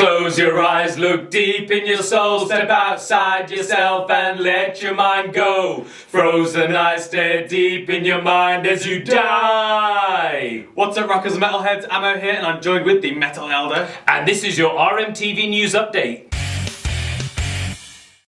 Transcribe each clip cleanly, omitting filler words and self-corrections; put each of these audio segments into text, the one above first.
Close your eyes, look deep in your soul, step outside yourself and let your mind go. Frozen eyes stare deep in your mind as you die. What's up, rockers and metalheads? Ammo here, and I'm joined with the Metal Elder. And this is your RMTV news update.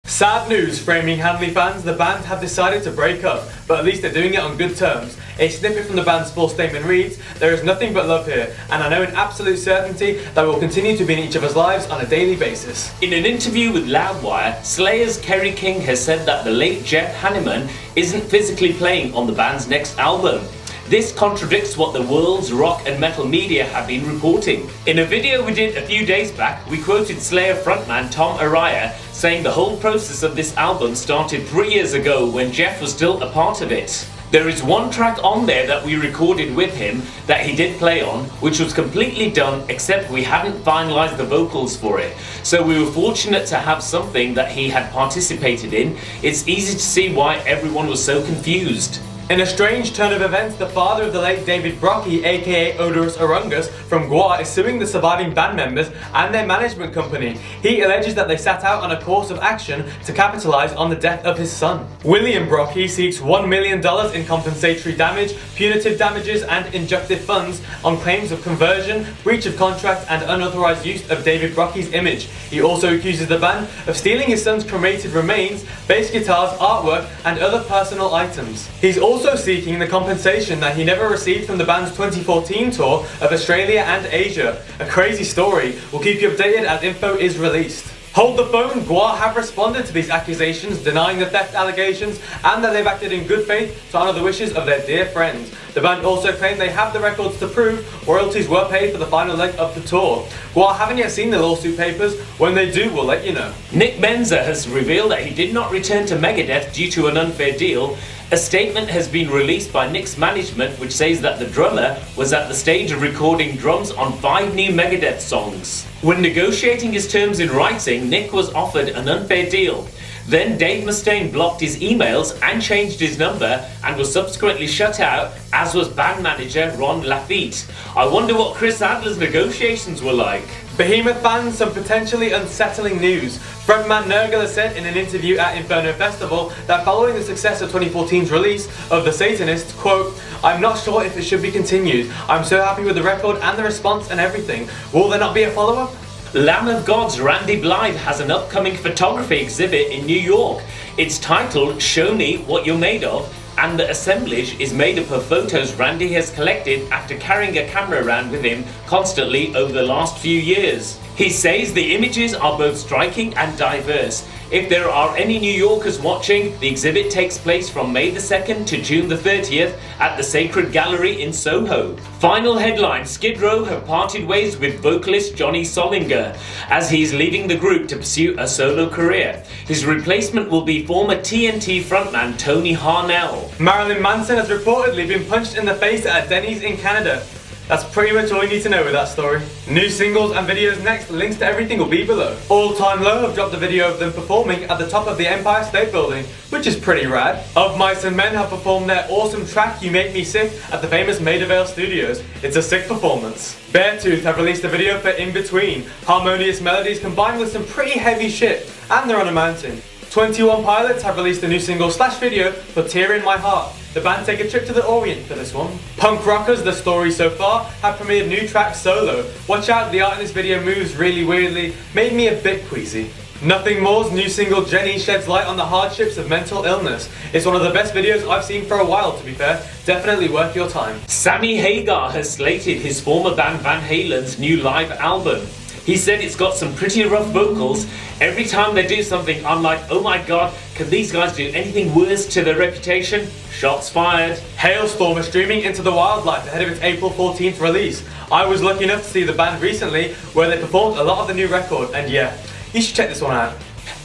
Sad news, Framing Hanley fans, the band have decided to break up, but at least they're doing it on good terms. A snippet from the band's full statement reads, "There is nothing but love here, and I know in absolute certainty that we'll continue to be in each other's lives on a daily basis." In an interview with Loudwire, Slayer's Kerry King has said that the late Jeff Hanneman isn't physically playing on the band's next album. This contradicts what the world's rock and metal media have been reporting. In a video we did a few days back, we quoted Slayer frontman Tom Araya saying the whole process of this album started 3 years ago when Jeff was still a part of it. There is one track on there that we recorded with him that he did play on, which was completely done except we hadn't finalized the vocals for it. So we were fortunate to have something that he had participated in. It's easy to see why everyone was so confused. In a strange turn of events, the father of the late David Brockie, aka Oderus Urungus, from Gwar, is suing the surviving band members and their management company. He alleges that they sat out on a course of action to capitalise on the death of his son. William Brockie seeks $1 million in compensatory damage, punitive damages and injunctive funds on claims of conversion, breach of contract and unauthorised use of David Brockie's image. He also accuses the band of stealing his son's cremated remains, bass guitars, artwork and other personal items. He's also seeking the compensation that he never received from the band's 2014 tour of Australia and Asia. A crazy story. We'll keep you updated as info is released. Hold the phone, Gwar have responded to these accusations, denying the theft allegations and that they've acted in good faith to honour the wishes of their dear friends. The band also claimed they have the records to prove royalties were paid for the final leg of the tour. Gwar haven't yet seen the lawsuit papers. When they do, we'll let you know. Nick Menza has revealed that he did not return to Megadeth due to an unfair deal. A statement has been released by Nick's management which says that the drummer was at the stage of recording drums on 5 new Megadeth songs. When negotiating his terms in writing, Nick was offered an unfair deal. Then Dave Mustaine blocked his emails and changed his number and was subsequently shut out, as was band manager Ron Lafitte. I wonder what Chris Adler's negotiations were like. Behemoth fans, some potentially unsettling news. Frontman Nergal said in an interview at Inferno Festival that following the success of 2014's release of The Satanists, quote, "I'm not sure if it should be continued. I'm so happy with the record and the response and everything. Will there not be a follow-up?" Lamb of God's Randy Blythe has an upcoming photography exhibit in New York. It's titled Show Me What You're Made Of, and the assemblage is made up of photos Randy has collected after carrying a camera around with him constantly over the last few years. He says the images are both striking and diverse. If there are any New Yorkers watching, the exhibit takes place from May the 2nd to June the 30th at the Sacred Gallery in Soho. Final headline, Skid Row have parted ways with vocalist Johnny Solinger as he's leaving the group to pursue a solo career. His replacement will be former TNT frontman Tony Harnell. Marilyn Manson has reportedly been punched in the face at a Denny's in Canada. That's pretty much all you need to know with that story. New singles and videos next, links to everything will be below. All Time Low have dropped a video of them performing at the top of the Empire State Building, which is pretty rad. Of Mice and Men have performed their awesome track You Make Me Sick at the famous Maida Vale Studios. It's a sick performance. Beartooth have released a video for In Between, harmonious melodies combined with some pretty heavy shit, and they're on a mountain. 21 Pilots have released a new single / video for Tear in My Heart. The band take a trip to the Orient for this one. Punk rockers, The Story So Far, have premiered new track Solo. Watch out, the art in this video moves really weirdly, made me a bit queasy. Nothing More's new single Jenny sheds light on the hardships of mental illness. It's one of the best videos I've seen for a while, to be fair. Definitely worth your time. Sammy Hagar has slated his former band Van Halen's new live album. He said it's got some pretty rough vocals. Every time they do something, I'm like, oh my god, can these guys do anything worse to their reputation? Shots fired. Hailstorm is streaming Into the Wildlife ahead of its April 14th release. I was lucky enough to see the band recently, where they performed a lot of the new record, and yeah, you should check this one out.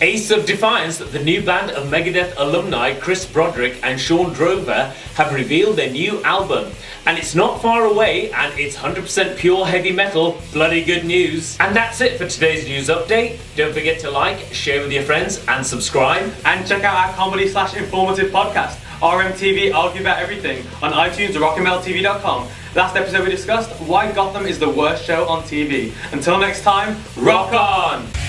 Ace of Defiance, the new band of Megadeth alumni Chris Broderick and Sean Drover, have revealed their new album. And it's not far away, and it's 100% pure heavy metal. Bloody good news. And that's it for today's news update. Don't forget to like, share with your friends, and subscribe. And check out our comedy/informative podcast, RMTV Argue About Everything, on iTunes or rockandmetaltv.com. Last episode we discussed why Gotham is the worst show on TV. Until next time, rock on!